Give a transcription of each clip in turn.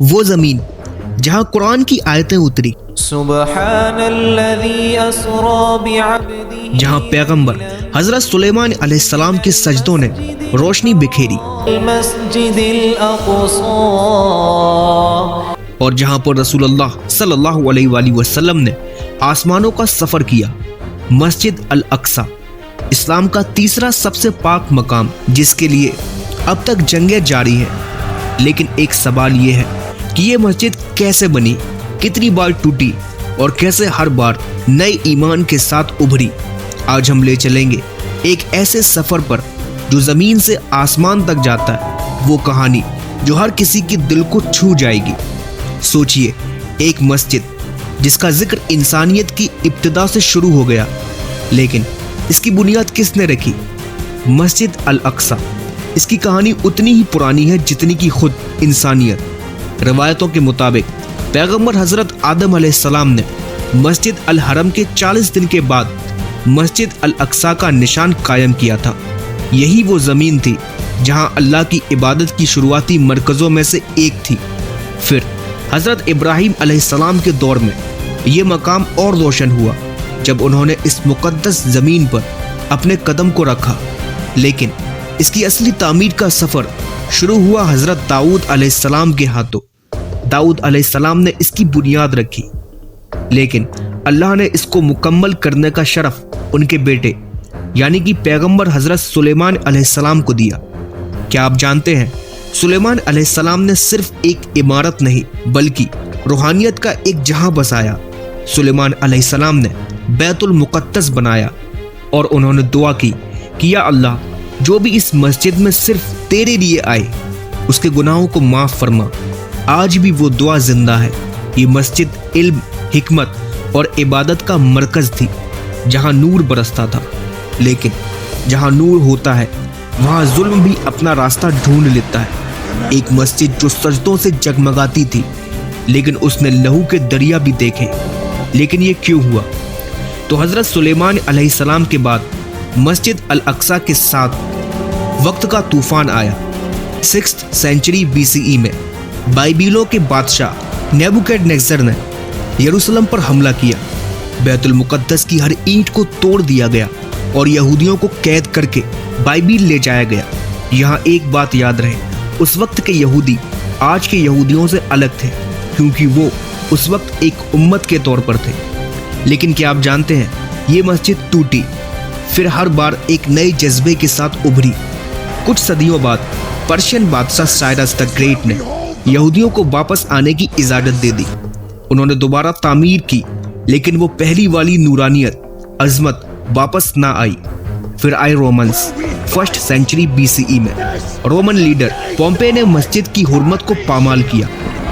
وہ زمین جہاں قرآن کی آیتیں اتری، سبحان الذی اسری بعبدہ، جہاں پیغمبر حضرت سلیمان علیہ السلام کے سجدوں نے روشنی بکھیری، المسجد الاقصی، اور جہاں پر رسول اللہ صلی اللہ علیہ وآلہ وسلم نے آسمانوں کا سفر کیا، مسجد الاقصی اسلام کا تیسرا سب سے پاک مقام، جس کے لیے اب تک جنگیں جاری ہیں۔ لیکن ایک سوال یہ ہے کہ یہ مسجد کیسے بنی، کتنی بار ٹوٹی اور کیسے ہر بار نئے ایمان کے ساتھ ابھری۔ آج ہم لے چلیں گے ایک ایسے سفر پر جو زمین سے آسمان تک جاتا ہے، وہ کہانی جو ہر کسی کی دل کو چھو جائے گی۔ سوچئے، ایک مسجد جس کا ذکر انسانیت کی ابتدا سے شروع ہو گیا، لیکن اس کی بنیاد کس نے رکھی؟ مسجد الاقصی۔ اس کی کہانی اتنی ہی پرانی ہے جتنی کی خود انسانیت۔ روایتوں کے مطابق پیغمبر حضرت آدم علیہ السلام نے مسجد الحرم کے 40 دن کے بعد مسجد الاقصی کا نشان قائم کیا تھا۔ یہی وہ زمین تھی جہاں اللہ کی عبادت کی شروعاتی مرکزوں میں سے ایک تھی۔ پھر حضرت ابراہیم علیہ السلام کے دور میں یہ مقام اور روشن ہوا جب انہوں نے اس مقدس زمین پر اپنے قدم کو رکھا۔ لیکن اس کی اصلی تعمیر کا سفر شروع ہوا حضرت داؤد علیہ السلام کے ہاتھوں۔ داؤد علیہ السلام نے اس کی بنیاد رکھی، لیکن اللہ نے اس کو مکمل کرنے کا شرف ان کے بیٹے یعنی کہ پیغمبر حضرت سلیمان علیہ السلام کو دیا۔ کیا آپ جانتے ہیں، سلیمان علیہ السلام نے صرف ایک عمارت نہیں بلکہ روحانیت کا ایک جہاں بسایا۔ سلیمان علیہ السلام نے بیت المقدس بنایا اور انہوں نے دعا کی کہ یا اللہ، جو بھی اس مسجد میں صرف تیرے لیے آئے اس کے گناہوں کو معاف فرما۔ آج بھی وہ دعا زندہ ہے۔ یہ مسجد علم، حکمت اور عبادت کا مرکز تھی، جہاں نور برستا تھا۔ لیکن جہاں نور ہوتا ہے وہاں ظلم بھی اپنا راستہ ڈھونڈ لیتا ہے۔ ایک مسجد جو سجدوں سے جگمگاتی تھی، لیکن اس نے لہو کے دریا بھی دیکھے۔ لیکن یہ کیوں ہوا؟ تو حضرت سلیمان علیہ السلام کے بعد مسجد الاقصی کے ساتھ وقت کا طوفان آیا۔ 6 سینچری BCE میں بائبیلوں کے بادشاہ نیبوکیڈ نیزر نے یروشلم پر حملہ کیا۔ بیت المقدس کی ہر اینٹ کو توڑ دیا گیا اور یہودیوں کو قید کر کے بائبل لے جایا گیا۔ یہاں ایک بات یاد رہے، اس وقت کے یہودی آج کے یہودیوں سے الگ تھے، کیونکہ وہ اس وقت ایک امت کے طور پر تھے۔ لیکن کیا آپ جانتے ہیں، یہ مسجد ٹوٹی، پھر ہر بار ایک نئے جذبے کے ساتھ ابھری۔ کچھ صدیوں بعد پرشین بادشاہ سائرس دی گریٹ نے یہودیوں کو واپس آنے کی اجازت دے دی۔ انہوں نے دوبارہ تعمیر کی، لیکن وہ پہلی والی نورانیت، عظمت واپس نہ آئی۔ پھر آئے رومنز۔ 1 سینچری BCE میں رومن لیڈر پومپے نے مسجد کی حرمت کو پامال کیا،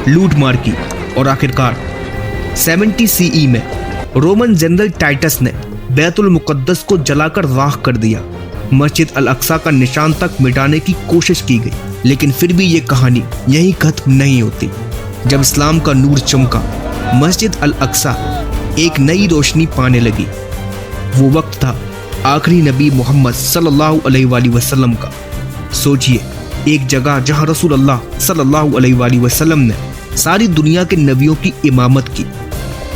لوٹ مار کی، اور آخرکار 70 CE میں رومن جنرل ٹائٹس نے بیت المقدس کو جلا کر راکھ کر دیا۔ مسجد الاقصی کا نشان تک مٹانے کی کوشش کی گئی، لیکن پھر بھی یہ کہانی یہیں ختم نہیں ہوتی۔ جب اسلام کا نور چمکا، مسجد الاقصی ایک نئی روشنی پانے لگی۔ وہ وقت تھا آخری نبی محمد صلی اللہ علیہ وآلہ وسلم کا۔ سوچئے، ایک جگہ جہاں رسول اللہ صلی اللہ علیہ وآلہ وسلم نے ساری دنیا کے نبیوں کی امامت کی۔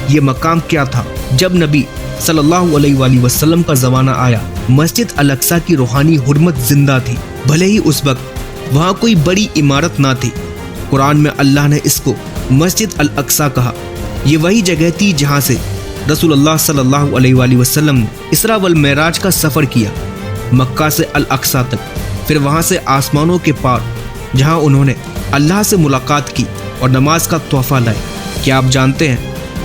یہ مقام کیا تھا؟ جب نبی صلی اللہ علیہ وآلہ وسلم کا زمانہ آیا، مسجد الاقصی کی روحانی حرمت زندہ تھی، بھلے ہی اس وقت وہاں کوئی بڑی عمارت نہ تھی۔ قرآن میں اللہ نے اس کو مسجد الاقصی کہا۔ یہ وہی جگہ تھی جہاں سے رسول اللہ صلی اللہ علیہ وآلہ وسلم نے اسراء والمعراج کا سفر کیا، مکہ سے الاقصی تک، پھر وہاں سے آسمانوں کے پار، جہاں انہوں نے اللہ سے ملاقات کی اور نماز کا تحفہ لائے۔ کیا آپ جانتے ہیں،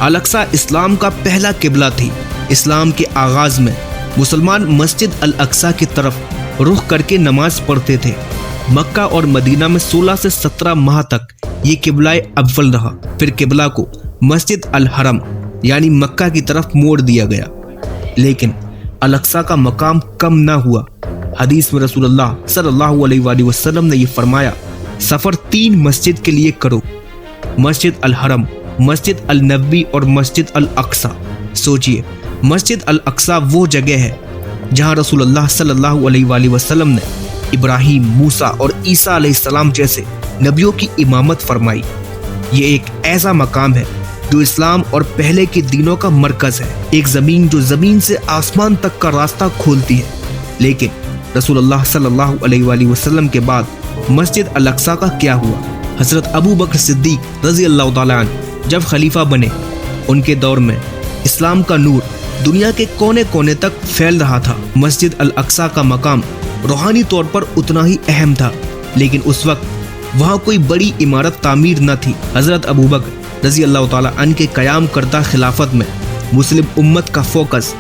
الاقصی اسلام کا پہلا قبلہ تھی۔ اسلام کے آغاز میں مسلمان مسجد الاقصی کی طرف رخ کر کے نماز پڑھتے تھے۔ مکہ اور مدینہ میں 16 سے 17 ماہ تک یہ قبلہ اول رہا، پھر قبلہ کو مسجد الحرم یعنی مکہ کی طرف موڑ دیا گیا۔ لیکن الاقصی کا مقام کم نہ ہوا۔ حدیث میں رسول اللہ صلی اللہ علیہ وآلہ وسلم نے یہ فرمایا، سفر 3 مسجد کے لیے کرو، مسجد الحرم، مسجد النبوی اور مسجد الاقصی۔ سوچئے، مسجد الاقصی وہ جگہ ہے جہاں رسول اللہ صلی اللہ علیہ وآلہ وسلم نے ابراہیم، موسیٰ اور عیسیٰ علیہ السلام جیسے نبیوں کی امامت فرمائی۔ یہ ایک ایسا مقام ہے جو اسلام اور پہلے کے دینوں کا مرکز ہے، ایک زمین جو زمین سے آسمان تک کا راستہ کھولتی ہے۔ لیکن رسول اللہ صلی اللہ علیہ وآلہ وسلم کے بعد مسجد الاقصیٰ کا کیا ہوا؟ حضرت ابو بکر صدیق رضی اللہ تعالیٰ عنہ جب خلیفہ بنے، ان کے دور میں اسلام کا نور دنیا کے کونے کونے تک پھیل رہا تھا۔ مسجد الاقصیٰ کا مقام روحانی طور پر اتنا ہی اہم تھا، لیکن اس وقت وہاں کوئی بڑی عمارت تعمیر نہ تھی۔ حضرت ابو بکر رضی اللہ تعالیٰ عنہ کے قیام کردہ خلافت میں مسلم امت کا فوکس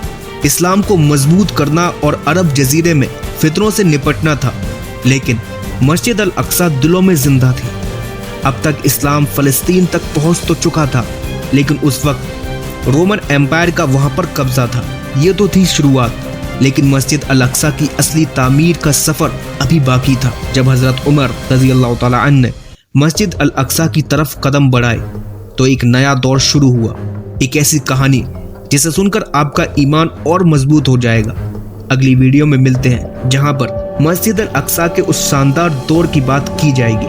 اسلام کو مضبوط کرنا اور عرب جزیرے میں فتنوں سے نپٹنا تھا، لیکن مسجد الاقصیٰ دلوں میں زندہ تھی۔ اب تک اسلام فلسطین تک پہنچ تو چکا تھا، لیکن اس وقت رومن ایمپائر کا وہاں پر قبضہ تھا۔ یہ تو تھی شروعات، لیکن مسجد الاقصیٰ کی اصلی تعمیر کا سفر ابھی باقی تھا۔ جب حضرت عمر رضی اللہ تعالیٰ عنہ نے مسجد الاقصیٰ کی طرف قدم بڑھائے تو ایک نیا دور شروع ہوا، ایک ایسی کہانی جسے سن کر آپ کا ایمان اور مضبوط ہو جائے گا۔ اگلی ویڈیو میں ملتے ہیں جہاں پر مسجد الاقصیٰ کے اس شاندار دور کی بات کی جائے گی۔